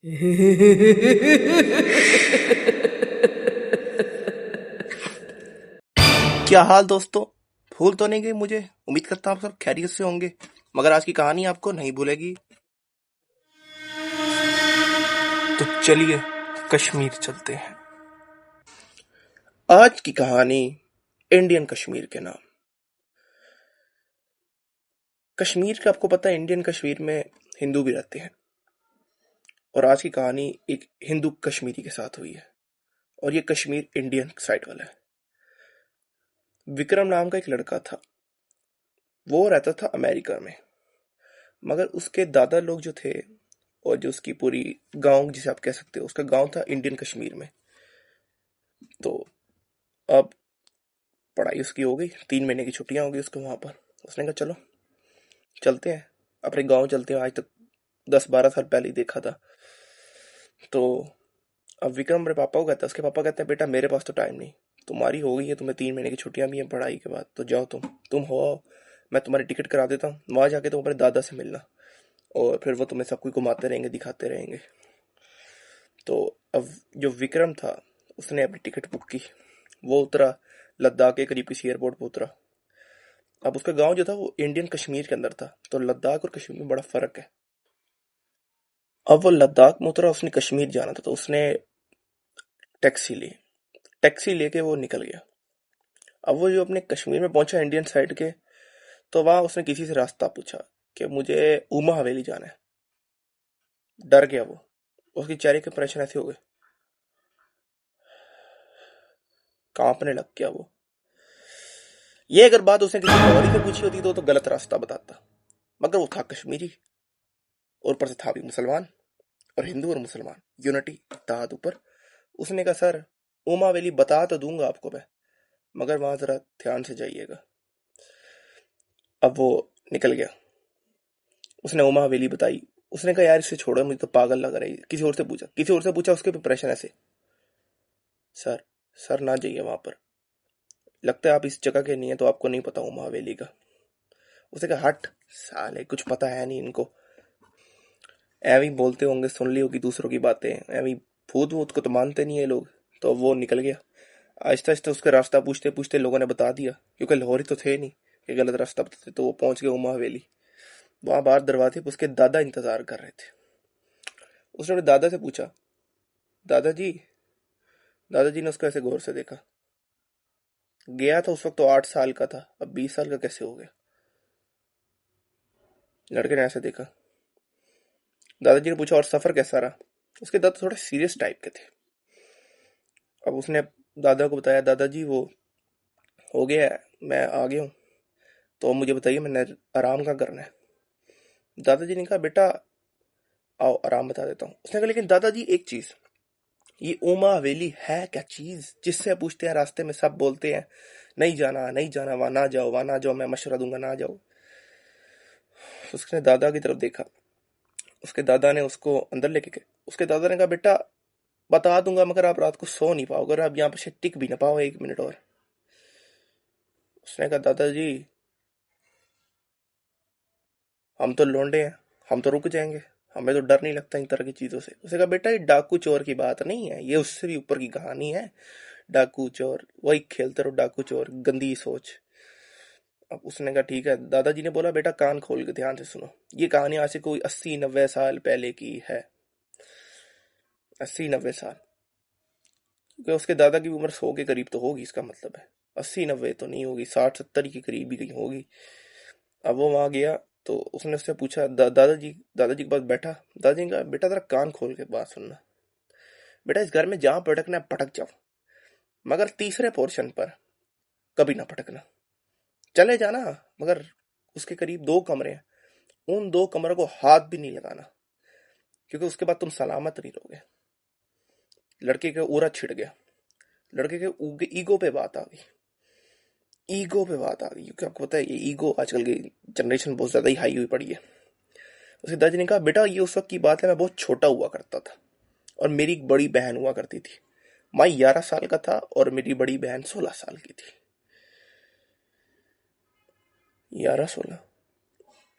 क्या हाल दोस्तों। भूल तो नहीं गए मुझे। उम्मीद करता हूँ आप सब खैरियत से होंगे। मगर आज की कहानी आपको नहीं भूलेगी। तो चलिए कश्मीर चलते हैं। आज की कहानी इंडियन कश्मीर के नाम। कश्मीर का आपको पता है, इंडियन कश्मीर में हिंदू भी रहते हैं। और आज की कहानी एक हिंदू कश्मीरी के साथ हुई है। और ये कश्मीर इंडियन साइड वाला है। विक्रम नाम का एक लड़का था। वो रहता था अमेरिका में। मगर उसके दादा लोग जो थे, और जो उसकी पूरी गांव जिसे आप कह सकते हो, उसका गांव था इंडियन कश्मीर में। तो अब पढ़ाई उसकी हो गई, 3 महीने की छुट्टियां हो गई उसको वहां पर। उसने कहा चलो चलते हैं, अपने गांव चलते हैं। आज तक 10-12 साल पहले ही देखा था। तो अब विक्रम मेरे पापा को कहता है, उसके पापा कहते हैं बेटा मेरे पास तो टाइम नहीं, तुम्हारी हो गई है, तुम्हें 3 महीने की छुट्टियां भी हैं पढ़ाई के बाद, तो जाओ तुम हो आओ। मैं तुम्हारी टिकट करा देता हूँ, वहां जाके तुम अपने दादा से मिलना, और फिर वो तुम्हें सब कुछ घुमाते रहेंगे, दिखाते रहेंगे। तो अब जो विक्रम था, उसने अपनी टिकट बुक की। वो उतरा, लद्दाख के करीब किसी एयरपोर्ट पर उतरा। अब उसका गांव जो था वो इंडियन कश्मीर के अंदर था, तो लद्दाख और कश्मीर में बड़ा फर्क है। अब वो लद्दाख में उतरा, उसने कश्मीर जाना था, तो उसने टैक्सी ली। टैक्सी लेके वो निकल गया। अब वो जो अपने कश्मीर में पहुंचा इंडियन साइड के, तो वहां उसने किसी से रास्ता पूछा कि मुझे उमा हवेली जाना है। डर गया वो। उसके चेहरे के एक्सप्रेशन ऐसे हो गए, कांपने लग गया वो। ये अगर बात उसने किसी और ही से पूछी होती तो गलत रास्ता बताता। मगर वो था कश्मीरी, और ऊपर से था भी मुसलमान। और हिंदू और मुसलमान यूनिटी, इत्तेहाद ऊपर। उसने कहा सर, उमा वैली बता तो दूंगा आपको मैं, मगर वहां जरा ध्यान से जाइएगा। अब वो निकल गया। उसने उमा हवेली बताई। उसने कहा यार इसे छोड़ो, मुझे तो पागल लग रही है। किसी और से पूछा उसके प्रेशर ऐसे, सर सर ना जाइए वहां पर, लगता है आप इस जगह के नहीं है तो आपको नहीं पता उमा हवेली का। उसने कहा हट साले, कुछ पता है नहीं इनको, ऐवी बोलते होंगे, सुन ली होगी दूसरों की बातें, ऐवी भूत वूत को तो मानते नहीं है लोग। तो वो निकल गया। आहिस्ता आहिस्ता उसका रास्ता पूछते पूछते लोगों ने बता दिया, क्योंकि लाहौरी तो थे नहीं कि गलत रास्ता बताते। तो वो पहुंच गए उमा हवेली। वहां बाहर दरवाजे पर उसके दादा इंतजार कर रहे थे। उसने अपने दादा से पूछा, दादाजी। दादाजी ने उसको ऐसे गौर से देखा। गया था उस वक्त तो 8 साल का था, अब 20 साल का कैसे हो गया। लड़के ने ऐसे देखा। दादाजी ने पूछा और सफर कैसा रहा। उसके दादा थोड़ा सीरियस टाइप के थे। अब उसने दादा को बताया, दादाजी वो हो गया है, मैं आ गया हूँ, तो मुझे बताइए मैंने आराम कहाँ करना है। दादाजी ने कहा बेटा आओ आराम बता देता हूँ। उसने कहा लेकिन दादाजी एक चीज, ये उमा हवेली है क्या चीज, जिससे पूछते हैं रास्ते में सब बोलते हैं नहीं जाना नहीं जाना, वहां ना जाओ वहां ना जाओ, मैं मशवरा दूंगा ना जाओ। उसने दादा की तरफ देखा। उसके दादा ने उसको अंदर लेके गए। उसके दादा ने कहा बेटा बता दूंगा, मगर आप रात को सो नहीं पाओगे, और आप यहाँ पे टिक भी ना पाओ 1 मिनट और। उसने कहा दादाजी हम तो लौंडे हैं, हम तो रुक जाएंगे, हमें तो डर नहीं लगता इन तरह की चीजों से। उसने कहा बेटा ये डाकू चोर की बात नहीं है, ये उससे भी ऊपर की कहानी है। डाकू चोर वही खेलते रहो, डाकू चोर गंदी सोच। अब उसने कहा ठीक है। दादाजी ने बोला बेटा कान खोल के ध्यान से सुनो, ये कहानी आज से कोई 80-90 साल पहले की है। 80-90 साल, क्योंकि उसके दादा की उम्र 100 के करीब तो होगी, इसका मतलब है 80-90 तो नहीं होगी, 60-70 के करीब ही कहीं होगी। अब वो वहां गया, तो उसने उससे पूछा दादाजी के पास बैठा। दादाजी ने कहा बेटा जरा कान खोल के बात सुनना, बेटा इस घर में जहां पटकना है पटक जाओ, मगर तीसरे पोर्शन पर कभी ना पटकना। चले जाना, मगर उसके करीब 2 कमरे हैं, उन 2 कमरों को हाथ भी नहीं लगाना, क्योंकि उसके बाद तुम सलामत नहीं रहोगे। लड़के का उरा छिड़ गया। लड़के के ईगो पे बात आ गई। ईगो पे बात आ गई, क्योंकि आपको पता है ये ईगो आजकल की जनरेशन बहुत ज्यादा ही हाई हुई पड़ी है। उसके दादाजी ने कहा बेटा ये उस वक्त की बात है, मैं बहुत छोटा हुआ करता था, और मेरी एक बड़ी बहन हुआ करती थी। मैं 11 साल का था और मेरी बड़ी बहन 16 साल की थी। 11-16,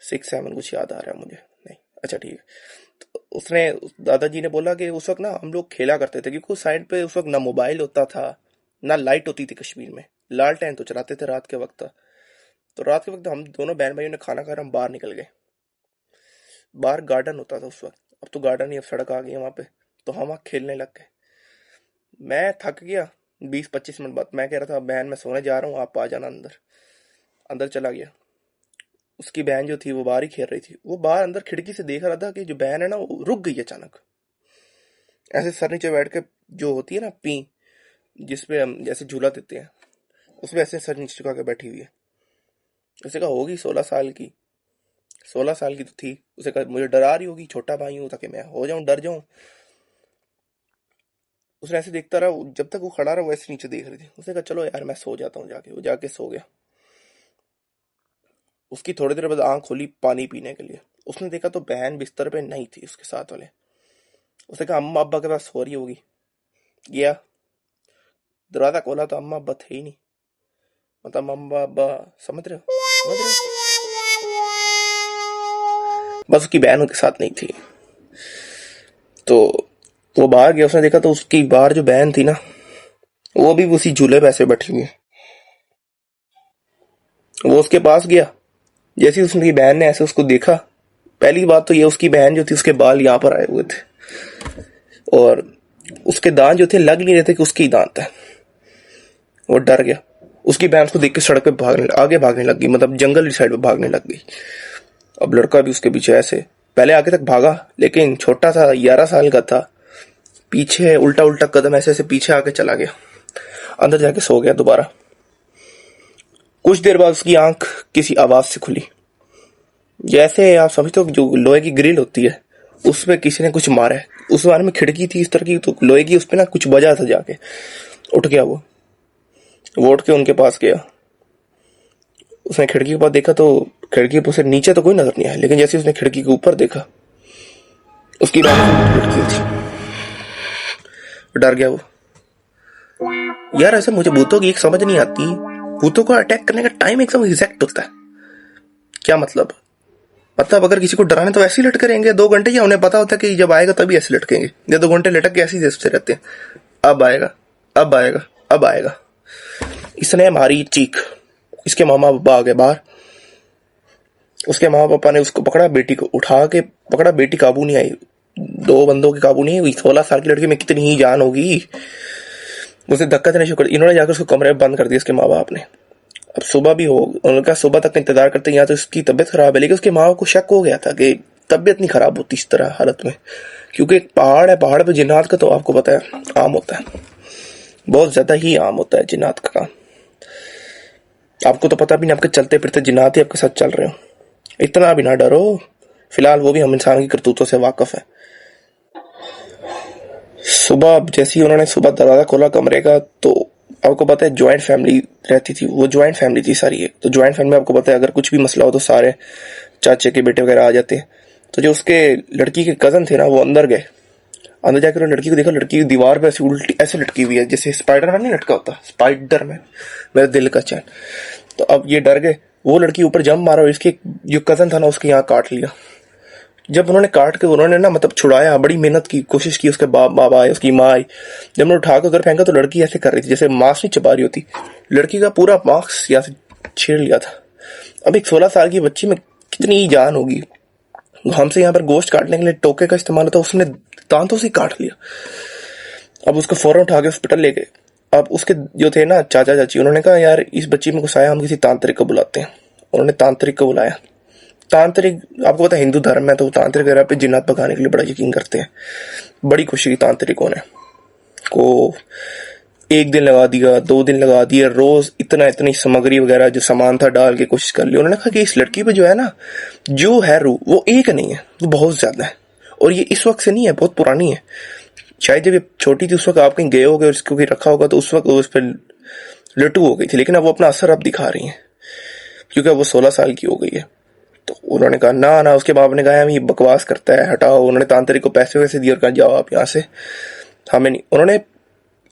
6-7 कुछ याद आ रहा है मुझे नहीं, अच्छा ठीक है। उसने दादाजी ने बोला कि उस वक्त ना हम लोग खेला करते थे, क्योंकि उस साइड पे उस वक्त ना मोबाइल होता था ना लाइट होती थी कश्मीर में, लालटेन तो चलाते थे रात के वक्त। तो रात के वक्त हम दोनों बहन भाइयों ने खाना खाकर हम बाहर निकल गए। बाहर गार्डन होता था उस वक्त, अब तो गार्डन ही, अब सड़क आ गई है वहां पे। तो हम वहां खेलने लग गए। मैं थक गया। 20-25 मिनट बाद मैं कह रहा था बहन मैं सोने जा रहा हूँ, आप आ जाना अंदर। अंदर चला गया। उसकी बहन जो थी वो बाहर ही खेल रही थी। वो बाहर अंदर खिड़की से देख रहा था कि जो बहन है ना वो रुक गई अचानक। ऐसे सर नीचे बैठ के, जो होती है ना पी, जिसपे हम जैसे झूला देते हैं, उसमें ऐसे सर नीचे झुका के बैठी हुई है। उसे कहा होगी 16 साल की, 16 साल की तो थी। उसे कहा मुझे डरा रही होगी, छोटा भाई हूं, ताकि मैं हो जाऊं, डर जाऊं। उसने ऐसे देखता रहा, जब तक वो खड़ा रहा वो ऐसे नीचे देख रही थी। उसने कहा चलो यार मैं सो जाता हूँ जाके। वो जाके सो गया। उसकी थोड़ी देर बाद आंख खोली पानी पीने के लिए। उसने देखा तो बहन बिस्तर पे नहीं थी उसके साथ वाले। उसने कहा अम्मा अब्बा के पास सो रही होगी। गया, दरवाजा खोला तो अम्मा अब्बा थे ही नहीं। मतलब अम्मा अब्बा, समझ रहे हो, समझ रहे हो? बस उसकी बहन उनके साथ नहीं थी। तो वो बाहर गया, उसने देखा तो उसकी बाहर जो बहन थी ना, वो भी उसी झूले पे ऐसे बैठी हुई है। वो उसके पास गया। जैसे ही उसकी बहन ने ऐसे उसको देखा, पहली बात तो ये, उसकी बहन जो थी उसके बाल यहाँ पर आए हुए थे और उसके दांत जो थे लग नहीं रहे थे कि उसके ही दांत है। वो डर गया। उसकी बहन उसको देख के सड़क पे आगे भागने लग गई, मतलब जंगल की साइड पे भागने लग गई। अब लड़का भी उसके पीछे ऐसे, पहले आगे तक भागा लेकिन छोटा सा 11 साल का था, पीछे उल्टा उल्टा कदम ऐसे ऐसे पीछे आके चला गया। अंदर जाके सो गया दोबारा। कुछ देर बाद उसकी आंख किसी आवाज से खुली। जैसे आप समझते हो जो लोहे की ग्रिल होती है उसमें किसी ने कुछ मारा है। उस बार में खिड़की थी इस तरह की, तो लोहे की, उस पे ना कुछ बजा था। जाके उठ गया वो उठ के उनके पास गया। उसने खिड़की के पास देखा तो खिड़की पर से नीचे तो कोई नजर नहीं आया, लेकिन जैसे उसने खिड़की के ऊपर देखा उसकी बात लटकी थी। डर गया वो। यार ऐसे मुझे भूतों की एक समझ नहीं आती, भूतों को अटैक करने का टाइम एकदम एग्जैक्ट होता है। क्या मतलब अगर किसी को डराने तो ऐसे ही लटके रहेंगे 2 घंटे, या उन्हें पता होता है कि जब आएगा तभी ऐसे लटकेंगे, या 2 घंटे लटक के ऐसे ही से रहते हैं, अब आएगा, अब आएगा, अब आएगा। इसने मारी चीख। इसके मामा पापा आ गए बाहर। उसके मामा पापा ने उसको पकड़ा, बेटी को उठा के पकड़ा। बेटी काबू नहीं आई, 2 बंदों की काबू नहीं हुई। 16 साल की लड़की में कितनी ही जान होगी। उसे धक्का देने शुरू कर, इन्होंने जाकर उसको कमरे में बंद कर दिया उसके माँ बाप ने। अब सुबह भी हो, उनका सुबह तक इंतजार करते, यहाँ तो उसकी तबीयत खराब है। लेकिन उसके माँ को शक हो गया था कि तबीयत नहीं खराब होती इस तरह हालत में, क्योंकि एक पहाड़ है, पहाड़ पे जिन्नात का तो आपको पता है आम होता है, बहुत ज्यादा ही आम होता है जिन्नात का काम। आपको तो पता भी नहीं, आपके चलते फिरते जिन्नात ही आपके साथ चल रहे हो। इतना भी ना डरो, फिलहाल वो भी हम इंसान की करतूतों से वाकिफ है। सुबह जैसे ही उन्होंने सुबह दरवाजा खोला कमरे का, तो आपको पता है ज्वाइंट फैमिली रहती थी, वो ज्वाइंट फैमिली थी सारी एक। तो ज्वाइंट फैमिली में आपको पता है अगर कुछ भी मसला हो तो सारे चाचे के बेटे वगैरह आ जाते हैं। तो जो उसके लड़की के कजन थे ना, वो अंदर गए। अंदर जाकर उन्होंने लड़की को देखा, लड़की की दीवार पे ऐसी उल्टी ऐसे लटकी हुई है जैसे स्पाइडरमैन नहीं लटका होता, स्पाइडरमैन, मेरे दिल का चैन। तो अब ये डर गए। वो लड़की ऊपर जंप मारा और इसके जो कजन था ना उसके यहाँ काट लिया। जब उन्होंने काट के उन्होंने ना मतलब छुड़ाया, बड़ी मेहनत की कोशिश की, उसके बाबा आए, उसकी माँ आई। जब उन्होंने उठा के उधर फेंका तो लड़की ऐसे कर रही थी जैसे मांस नहीं चबा रही होती। लड़की का पूरा मांस यहाँ से छीड़ लिया था। अब एक 16 साल की बच्ची में कितनी ही जान होगी। हमसे यहाँ पर गोश्त काटने के लिए टोके का इस्तेमाल होता, उसने दांतों से काट लिया। अब उसको फौरन उठा के हॉस्पिटल ले गए। अब उसके जो थे ना चाचा चाची, उन्होंने कहा यार इस बच्ची में गुस्सा आया, हम किसी तांत्रिक को बुलाते हैं। उन्होंने तांत्रिक को बुलाया। तांत्रिक आपको पता है हिंदू धर्म है, तो तांत्रिक वगैरह पे जिन्नात भगाने के लिए बड़ा यकीन करते हैं। बड़ी खुशी की तांत्रिकों ने को 1 दिन लगा दिया, 2 दिन लगा दिया, रोज इतनी सामग्री वगैरह जो सामान था डाल के कोशिश कर ली। उन्होंने कहा कि इस लड़की पे जो है ना, जो है रूह वो एक नहीं है, वो बहुत ज्यादा है। और ये इस वक्त से नहीं है, बहुत पुरानी है। शायद जब ये छोटी थी उस वक्त आप कहीं गए होगे और इसको कहीं रखा होगा, तो उस वक्त वो उस पर लटू हो गई थी। लेकिन अब वो अपना असर अब दिखा रही है, क्योंकि अब वो 16 साल की हो गई है। तो उन्होंने कहा ना ना, उसके बाप ने कहा हम ये बकवास करता है, हटाओ। उन्होंने तांत्रिक को पैसे वैसे दिए और कहा जाओ आप यहाँ से, हमें नहीं। उन्होंने,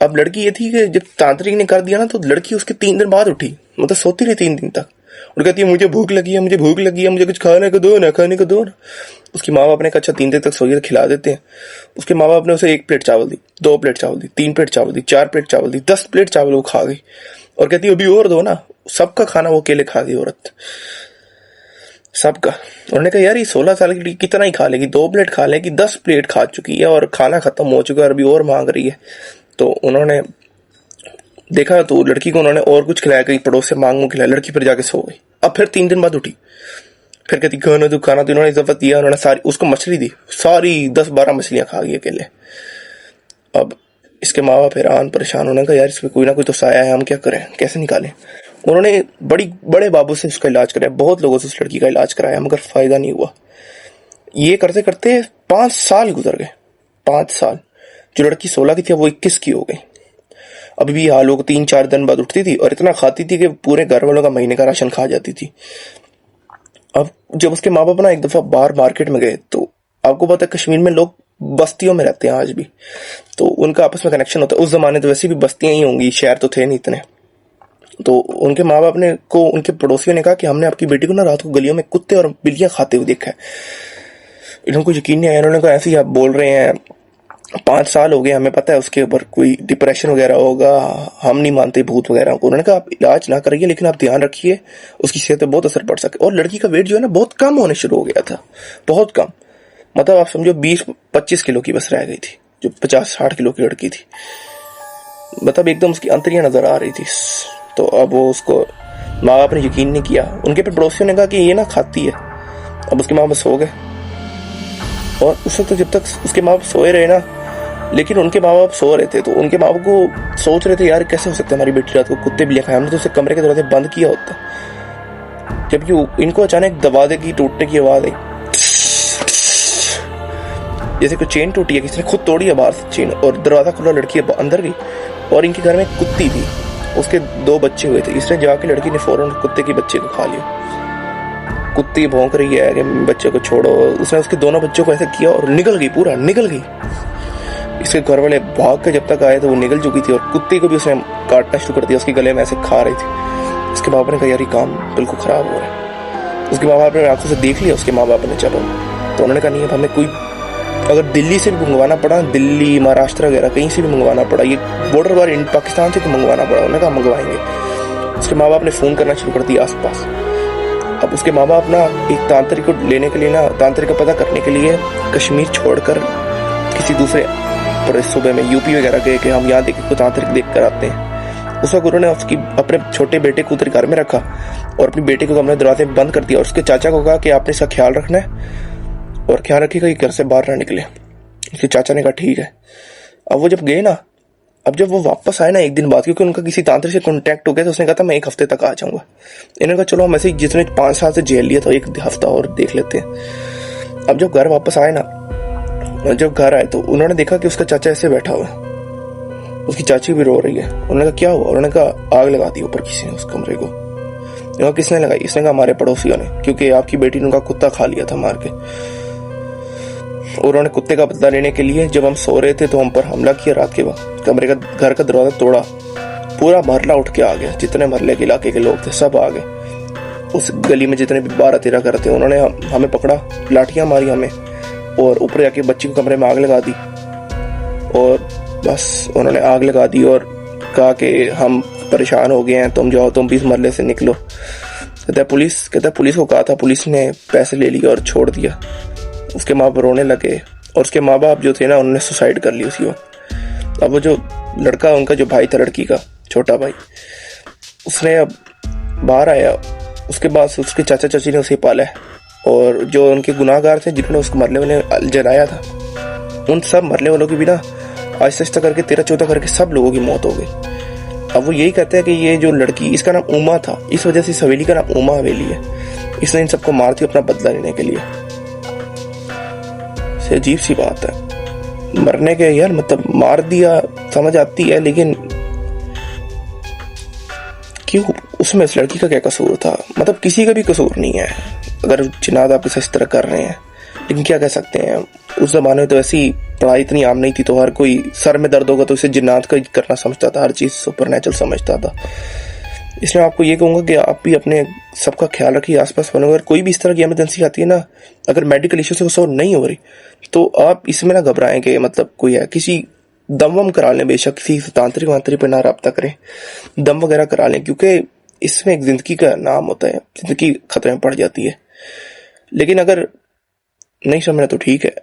अब लड़की ये थी कि जब तांत्रिक ने कर दिया ना, तो लड़की उसके 3 दिन बाद उठी, मतलब सोती रही 3 दिन तक। और कहती है मुझे भूख लगी है, मुझे भूख लगी है, मुझे कुछ खाने को दो ना, खाने को दो ना। उसकी माँ बाप ने कहा अच्छा 3 दिन तक सोइए तो खिला देते हैं। उसके माँ बाप ने उसे 1 प्लेट चावल दी, 2 प्लेट चावल दी, 3 प्लेट चावल दी, 4 प्लेट चावल दी, 10 प्लेट चावल वो खा गई। और कहती है अभी और दो ना। सबका खाना वो अकेले खा गई औरत, सबका। उन्होंने कहा यार ये 16 साल की कितना ही खा लेगी, 2 प्लेट खा लेगी, 10 प्लेट खा चुकी है और खाना खत्म हो चुका है और अभी और मांग रही है। तो उन्होंने देखा तो लड़की को उन्होंने और कुछ खिलाया, कहीं पड़ोस से मांग खिलाया। लड़की फिर जाके सो गई। अब फिर 3 दिन बाद उठी, फिर कहती खाना तो खाना। तो इन्होंने इजाफा दिया, उन्होंने सारी उसको मछली दी, सारी 10-12 मछलियां खा गई अकेले। अब इसके माँ बाप हैरान परेशान होने का, यार इसमें कोई ना कोई तो साया है, हम क्या करें, कैसे निकालें। उन्होंने बड़े बाबू से उसका इलाज कराया, बहुत लोगों से उस लड़की का इलाज कराया, मगर फायदा नहीं हुआ। ये करते करते 5 साल गुजर गए, 5 साल। जो लड़की 16 की थी वो 21 की हो गई। अभी भी हाल हो, 3-4 दिन बाद उठती थी और इतना खाती थी कि पूरे घर वालों का महीने का राशन खा जाती थी। अब जब उसके माँ बाप ना एक दफा बाहर मार्केट में गए, तो आपको पता है कश्मीर में लोग बस्तियों में रहते हैं आज भी, तो उनका आपस में कनेक्शन होता है। उस जमाने तो वैसे भी बस्तियां ही होंगी, शहर तो थे नहीं इतने। तो उनके माँ बाप ने को उनके पड़ोसियों ने कहा कि हमने आपकी बेटी को ना रात को गलियों में कुत्ते और बिल्लियां खाते हुए देखा है। इनको यकीन नहीं आया। उन्होंने कहा ऐसे ही आप बोल रहे हैं, 5 साल हो गए, हमें पता है उसके ऊपर कोई डिप्रेशन वगैरह होगा, हम नहीं मानते भूत वगैरह को। उन्होंने कहा आप इलाज ना करिए, लेकिन आप ध्यान रखिए, उसकी सेहत पर बहुत असर पड़ सके। और लड़की का वेट जो है ना बहुत कम होने शुरू हो गया था, बहुत कम। मतलब आप समझो 20-25 किलो की बस रह गई थी, जो 50-60 किलो की लड़की थी। मतलब एकदम उसकी अंतरियां नजर आ रही थी। तो अब वो उसको माँ बाप ने यकीन नहीं किया। उनके पे पड़ोसियों ने कहा कि ये ना खाती है। अब उसके माँ बाप सो गए, और उस वक्त जब तक उसके माँ बाप सोए रहे ना, लेकिन उनके माँ बाप सो रहे थे, तो उनके माँ बाप को सोच रहे थे यार कैसे हो सकता है हमारी बेटी रात को कुत्ते बिल्लियां खाए, हमने तो उसे कमरे के दरवाजे बंद किया होता। जबकि इनको अचानक दरवाजे की टूटने की आवाज आई, जैसे कोई चेन टूटी है, किसी ने खुद तोड़ी है बाहर से चेन, और दरवाजा खुला, लड़की अंदर गई। और इनके घर में कुत्ती थी, उसके 2 बच्चे हुए थे। इसने जाके लड़की ने फौरन कुत्ते के बच्चे को खा लिया। कुत्ती भौंक रही है कि बच्चे को छोड़ो। उसने उसके दोनों बच्चों को ऐसे किया और निकल गई, पूरा निकल गई। इसके घर वाले भाग के जब तक आए तो वो निकल चुकी थी, और कुत्ते को भी उसने काटना शुरू कर दिया, उसके गले में ऐसे खा रही थी। उसके माँ बाप ने कहा यार ये काम बिल्कुल खराब हो रहा है। उसके माँ बाप ने आंखों से देख लिया उसके माँ बाप ने, चलो। तो उन्होंने कहा नहीं अब हमें कोई, अगर दिल्ली से भी मंगवाना पड़ा, दिल्ली महाराष्ट्र वगैरह कहीं से भी मंगवाना पड़ा, ये बॉर्डर वार पाकिस्तान से तो मंगवाना पड़ा। उन्होंने कहा मंगवाएंगे। उसके माँ बाप ने फोन करना शुरू कर दिया आस पास। अब उसके माँ बाप ना एक तांत्रिक को लेने के लिए ना, तांत्रिक का पता करने के लिए कश्मीर छोड़कर किसी दूसरे सूबे में यूपी वगैरह गए कि हम यहाँ देख तांत्रिक देख कर आते हैं। उस वक्त उन्होंने उसकी अपने छोटे बेटे को उधर घर में रखा और अपने बेटे को कमरे दरवाजे बंद कर दिया, और उसके चाचा को कहा कि आपने इसका ख्याल रखना है और ख्याल रखिएगा कि घर से बाहर ना निकले। उसके चाचा ने कहा ठीक है। अब वो जब गए ना, अब जब वो वापस आए ना एक दिन बाद, क्योंकि उनका किसी तांत्रिक से कांटेक्ट हो गया, तो उसने कहा था मैं 1 हफ्ते तक आ जाऊंगा। इन्होंने कहा चलो हम ऐसे ही जिसने 5 साल से जेल लिया था 1 हफ्ता और देख लेते हैं। अब जब घर वापस आए ना, जब घर आए तो उन्होंने देखा कि उसका चाचा ऐसे बैठा हुआ है, उसकी चाची भी रो रही है। उन्होंने कहा क्या हुआ? उन्होंने कहा आग लगा दी ऊपर किसी ने उस कमरे को। किसने लगाई? इसने कहा हमारे पड़ोसियों ने, क्योंकि आपकी बेटी ने उनका कुत्ता खा लिया था मार के। और उन्होंने कुत्ते का बदला लेने के लिए जब हम सो रहे थे तो हम पर हमला किया रात के वक्त, कमरे का घर का दरवाजा तोड़ा, पूरा महल्ला उठ के आ गया। जितने महल्ले के इलाके के लोग थे सब आ गए। उस गली में जितने भी 12-13 घर थे, उन्होंने हमें पकड़ा, लाठियां मारी हमें, और ऊपर जाके बच्ची को कमरे में आग लगा दी। और बस उन्होंने आग लगा दी और कहा कि हम परेशान हो गए हैं, तुम जाओ, तुम भी इस महल्ले से निकलो। कहता है पुलिस को कहा था, पुलिस ने पैसे ले लिए और छोड़ दिया। उसके माँ बाप रोने लगे, और उसके माँ बाप जो थे ना उन्होंने सुसाइड कर ली उसी वक्त। अब वो जो लड़का, उनका जो भाई था लड़की का छोटा भाई, उसने अब बाहर आया, उसके बाद उसके चाचा चाची ने उसे पाला है, और जो उनके गुनाहगार थे जिन्होंने उसको मरने वाले जलाया था, उन सब मरने वालों की भी ना आहिस्ता आहिस्ता करके 13-14 करके सब लोगों की मौत हो गई। अब वो यही कहते हैं कि ये जो लड़की, इसका नाम उमा था, इस वजह से इस हवेली का नाम उमा हवेली है। इसने इन सबको मार दिया अपना बदला लेने के लिए। अजीब सी बात है, मरने के यार, मतलब मार दिया समझ आती है, लेकिन क्यों? उसमें इस लड़की का क्या कसूर था? मतलब किसी का भी कसूर नहीं है अगर जिनाद आपके साथ इस तरह कर रहे हैं, लेकिन क्या कह सकते हैं। उस जमाने में तो ऐसी पढ़ाई इतनी आम नहीं थी, तो हर कोई सर में दर्द होगा तो इसे जिन्नात का करना समझता था, हर चीज सुपर नेचुरल समझता था। इसलिए आपको ये कहूंगा कि आप भी अपने सबका ख्याल रखिए, आसपास वालों, अगर कोई भी इस तरह की इमरजेंसी आती है ना, अगर मेडिकल इश्यू से वो सॉल्व नहीं हो रही, तो आप इसमें ना घबराएं कि मतलब कोई है, किसी दम वम करा लें, बेशक किसी से तांत्रिक वांत्रिक पे ना रब्ता करें, दम वगैरह करा लें, क्योंकि इसमें एक जिंदगी का नाम होता है, जिंदगी खतरे में पड़ जाती है। लेकिन अगर नहीं समझना तो ठीक है,